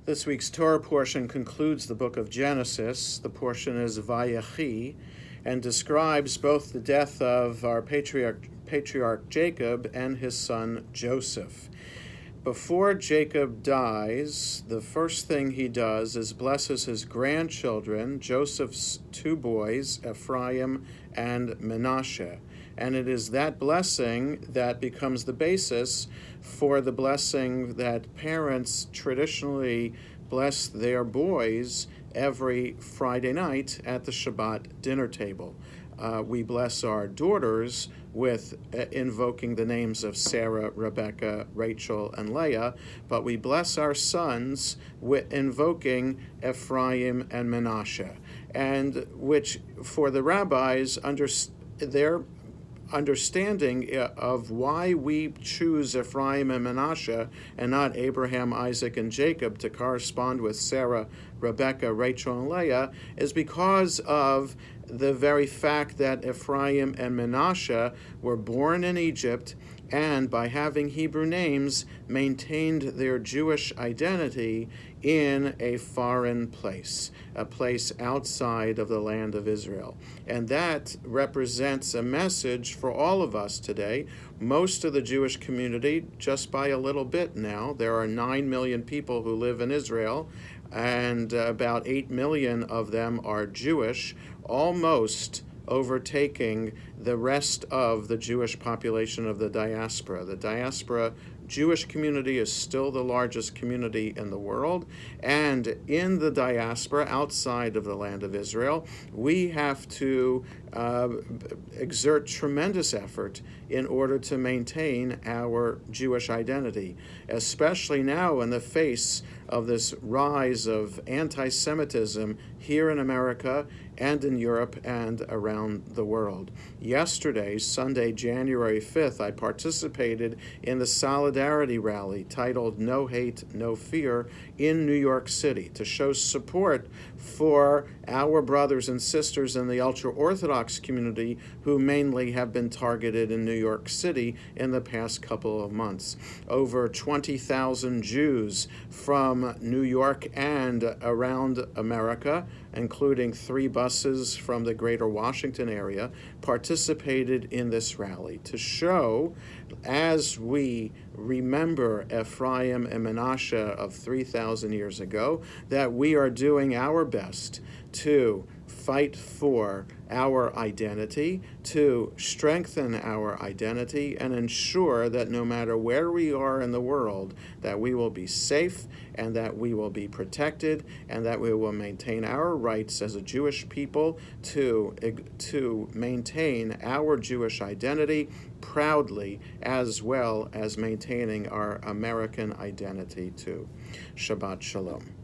This week's Torah portion concludes the book of Genesis. The portion is VaYechi and describes both the death of our patriarch Jacob and his son Joseph. Before Jacob dies, the first thing he does is blesses his grandchildren, Joseph's two boys, Ephraim and Manasseh. And it is that blessing that becomes the basis for the blessing that parents traditionally bless their boys every Friday night at the Shabbat dinner table. We bless our daughters with invoking the names of Sarah, Rebecca, Rachel, and Leah, but we bless our sons with invoking Ephraim and Manasseh, and which for the rabbis, their understanding of why we choose Ephraim and Manasseh and not Abraham, Isaac, and Jacob to correspond with Sarah, Rebecca, Rachel, and Leah is because of the very fact that Ephraim and Manasseh were born in Egypt and, by having Hebrew names, maintained their Jewish identity in a foreign place, a place outside of the land of Israel. And that represents a message for all of us today. Most of the Jewish community, just by a little bit now, there are 9 million people who live in Israel, and about 8 million of them are Jewish, almost overtaking the rest of the Jewish population of the diaspora. The diaspora Jewish community is still the largest community in the world, and in the diaspora outside of the land of Israel, we have to exert tremendous effort in order to maintain our Jewish identity, especially now in the face of this rise of anti-Semitism here in America and in Europe and around the world. Yesterday, Sunday, January 5th, I participated in the Solidarity Rally titled No Hate, No Fear in New York City to show support for our brothers and sisters in the ultra-Orthodox community who mainly have been targeted in New York City in the past couple of months. Over 20,000 Jews from New York and around America, including 3 buses from the greater Washington area, participated in this rally to show, as we remember Ephraim and Manasseh of 3,000 years ago, that we are doing our best to fight for our identity, to strengthen our identity, and ensure that no matter where we are in the world, that we will be safe and that we will be protected and that we will maintain our rights as a Jewish people to maintain our Jewish identity proudly, as well as maintaining our American identity too. Shabbat Shalom.